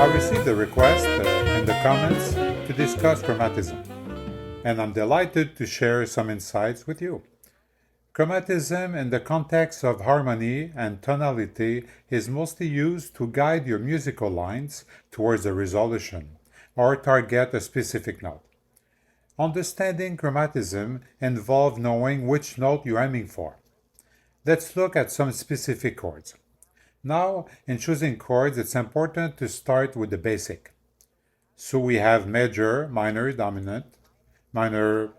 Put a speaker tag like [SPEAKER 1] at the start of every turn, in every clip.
[SPEAKER 1] I received a request in the comments to discuss chromatism, and I'm delighted to share some insights with you. Chromatism in the context of harmony and tonality is mostly used to guide your musical lines towards a resolution or target a specific note. Understanding chromatism involves knowing which note you're aiming for. Let's look at some specific chords. Now, in choosing chords, it's important to start with the basic. So we have major, minor, dominant, minor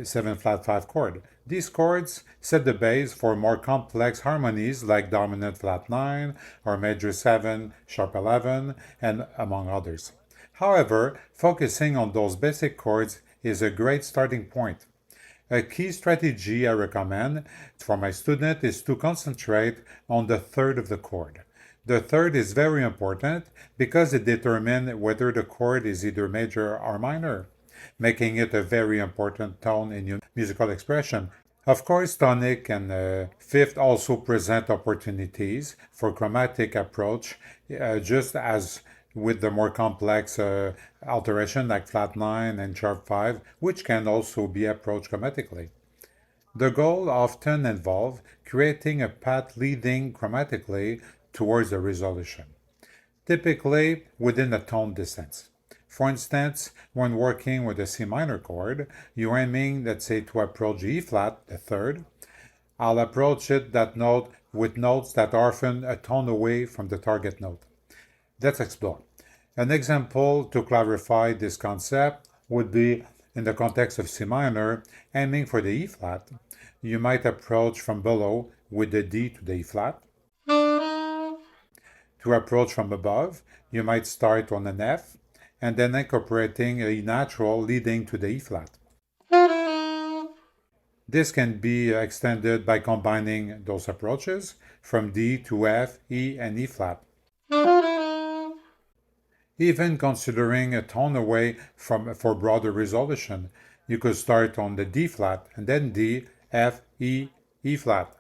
[SPEAKER 1] 7 flat 5 chord. These chords set the base for more complex harmonies like dominant flat 9 or major 7 sharp 11 and among others. However, focusing on those basic chords is a great starting point. A key strategy I recommend for my student is to concentrate on the third of the chord. The third is very important because it determines whether the chord is either major or minor, making it a very important tone in your musical expression. Of course, tonic and fifth also present opportunities for chromatic approach, just as with the more complex alteration like flat 9 and sharp 5, which can also be approached chromatically. The goal often involves creating a path leading chromatically towards a resolution, typically within a tone distance. For instance, when working with a C minor chord, you're aiming, let's say, to approach E flat, the third. I'll approach that note with notes that are often a tone away from the target note. Let's explore. An example to clarify this concept would be in the context of C minor, aiming for the E flat. You might approach from below with the D to the E flat. To approach from above, you might start on an F and then incorporating a E natural leading to the E flat. This can be extended by combining those approaches from D to F, E, and E flat. Even considering a tone away for broader resolution, you could start on the D flat and then D, F, E, E flat.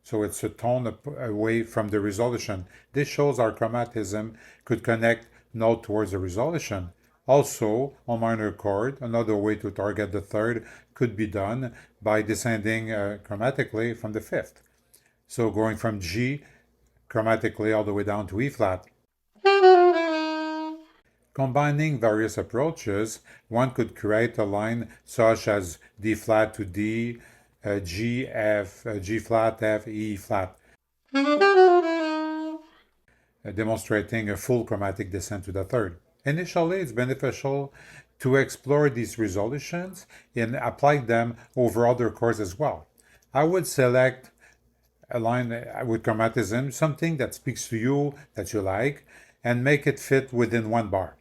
[SPEAKER 1] So it's a tone away from the resolution. This shows our chromatism could connect note towards the resolution. Also, on minor chord, another way to target the third could be done by descending chromatically from the fifth. So going from G chromatically all the way down to E flat. Combining various approaches, one could create a line such as D flat to D, G, F, G flat, F, E flat, demonstrating a full chromatic descent to the third. Initially, it's beneficial to explore these resolutions and apply them over other chords as well. I would select a line with chromatism, something that speaks to you, that you like, and make it fit within one bar.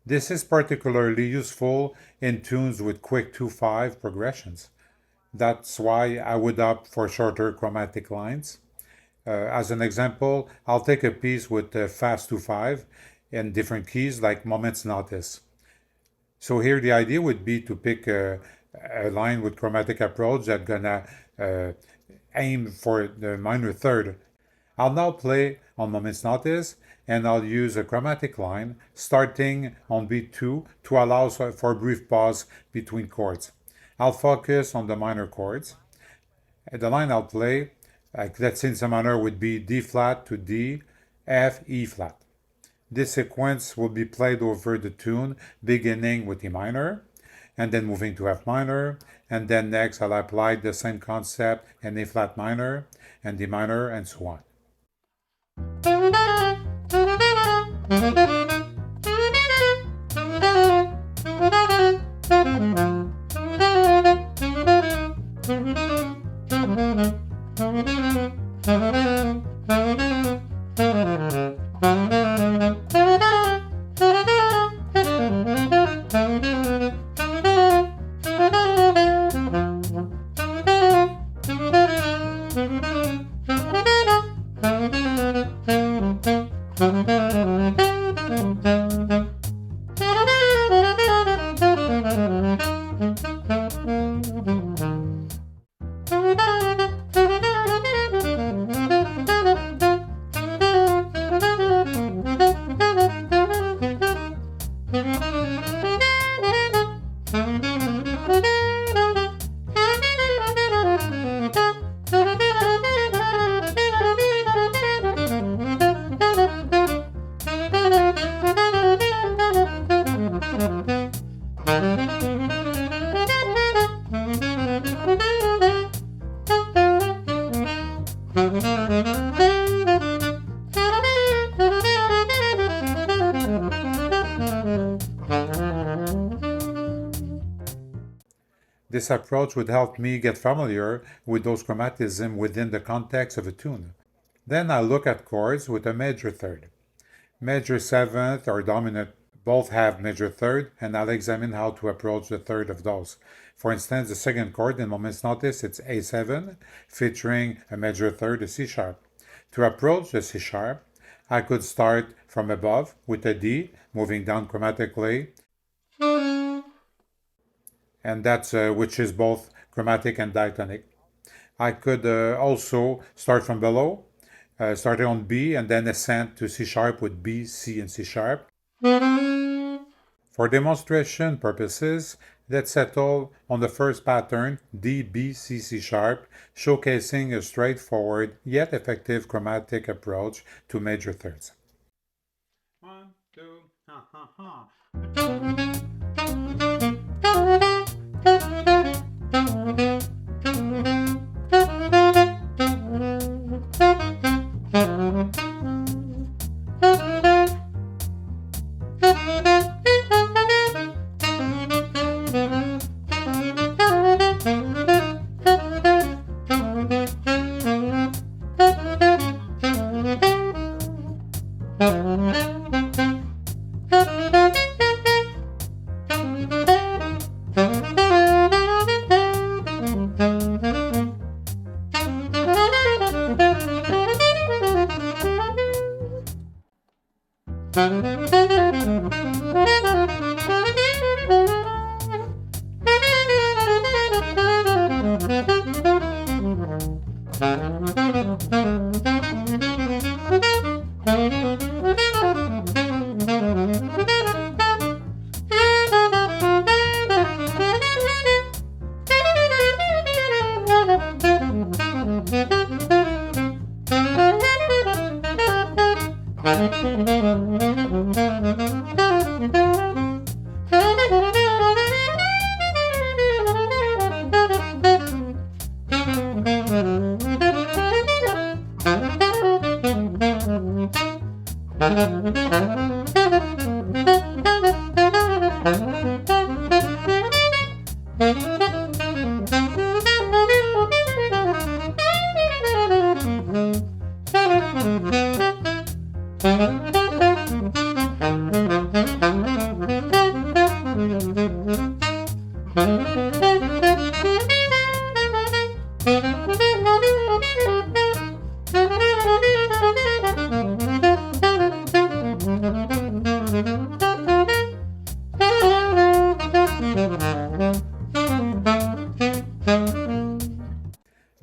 [SPEAKER 1] This is particularly useful in tunes with quick 2/5 progressions. That's why I would opt for shorter chromatic lines. As an example, I'll take a piece with fast 2/5 in different keys like Moment's Notice. So here the idea would be to pick a line with chromatic approach that's gonna aim for the minor third. I'll now play on Moment's Notice and I'll use a chromatic line starting on beat 2 to allow for a brief pause between chords. I'll focus on the minor chords. The line I'll play, like let's say in some minor, would be D flat to D, F, E flat. This sequence will be played over the tune, beginning with E minor, and then moving to F minor, and then next I'll apply the same concept in A flat minor, and D minor, and so on. This approach would help me get familiar with those chromatisms within the context of a tune. Then I look at chords with a major third. Major seventh or dominant both have major third, and I'll examine how to approach the third of those. For instance, the second chord in moment's notice, it's A7, featuring a major third, a C sharp. To approach the C sharp, I could start from above with a D, moving down chromatically, and that's which is both chromatic and diatonic. I could also start from below, starting on B and then ascend to C sharp with B, C, and C sharp. For demonstration purposes, let's settle on the first pattern, D, B, C, C sharp, showcasing a straightforward yet effective chromatic approach to major thirds. 1, 2, ha ha ha.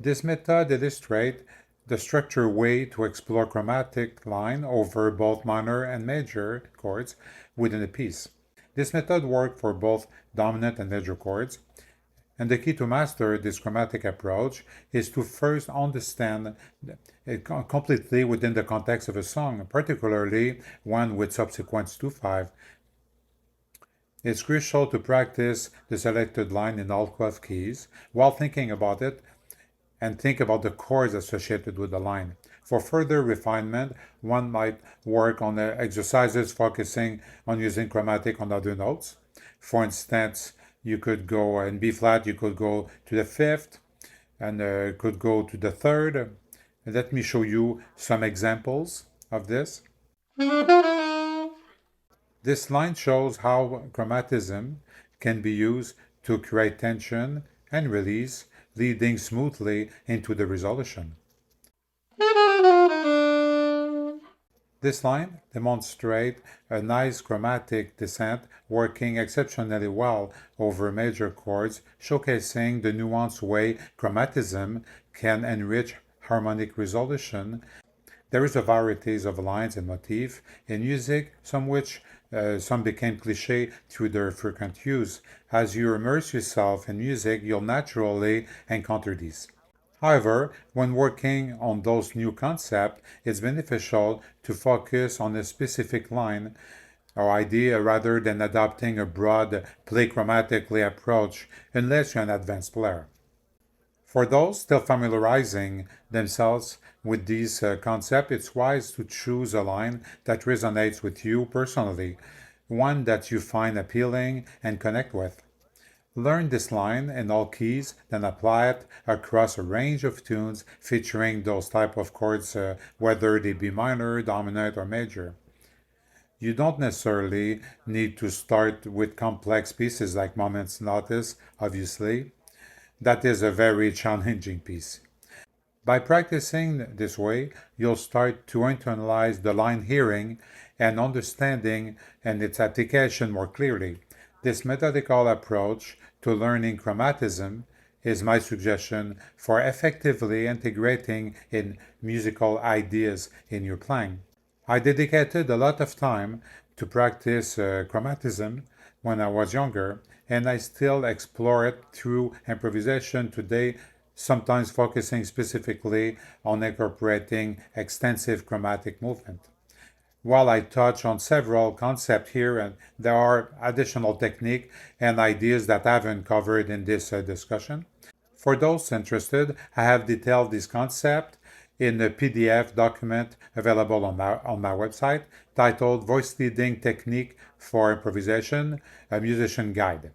[SPEAKER 1] This method illustrates the structured way to explore chromatic line over both minor and major chords within a piece. This method works for both dominant and major chords, and the key to master this chromatic approach is to first understand it completely within the context of a song, particularly one with subsequence to 5. It's crucial to practice the selected line in all 12 keys while thinking about it and think about the chords associated with the line. For further refinement, one might work on exercises focusing on using chromatic on other notes. For instance, you could go in B flat, you could go to the 5th, and could go to the 3rd. Let me show you some examples of this. This line shows how chromatism can be used to create tension and release, leading smoothly into the resolution. This line demonstrates a nice chromatic descent working exceptionally well over major chords, showcasing the nuanced way chromatism can enrich harmonic resolution. There is a variety of lines and motifs in music, some became cliché through their frequent use. As you immerse yourself in music, you'll naturally encounter these. However, when working on those new concepts, it's beneficial to focus on a specific line or idea rather than adopting a broad play chromatically approach unless you're an advanced player. For those still familiarizing themselves with these concepts, it's wise to choose a line that resonates with you personally, one that you find appealing and connect with. Learn this line in all keys, then apply it across a range of tunes featuring those type of chords, whether they be minor, dominant, or major. You don't necessarily need to start with complex pieces like Moments Notice, obviously. That is a very challenging piece. By practicing this way, you'll start to internalize the line hearing and understanding and its application more clearly. This methodical approach to learning chromatism is my suggestion for effectively integrating in musical ideas in your playing. I dedicated a lot of time to practice chromatism when I was younger, and I still explore it through improvisation today, sometimes focusing specifically on incorporating extensive chromatic movement. While I touch on several concepts here, and there are additional techniques and ideas that I haven't covered in this discussion. For those interested, I have detailed this concept in a PDF document available on my website titled Voice Leading Technique for Improvisation, a Musician Guide.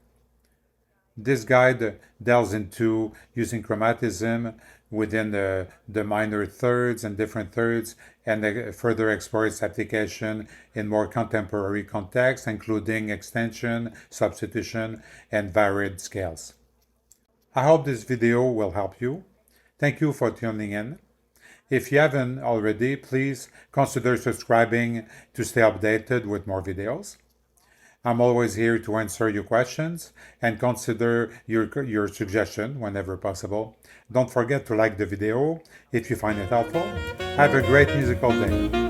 [SPEAKER 1] This guide delves into using chromatism within the minor thirds and different thirds and further explores application in more contemporary contexts, including extension, substitution, and varied scales. I hope this video will help you. Thank you for tuning in. If you haven't already, please consider subscribing to stay updated with more videos. I'm always here to answer your questions and consider your suggestion whenever possible. Don't forget to like the video if you find it helpful. Have a great musical day.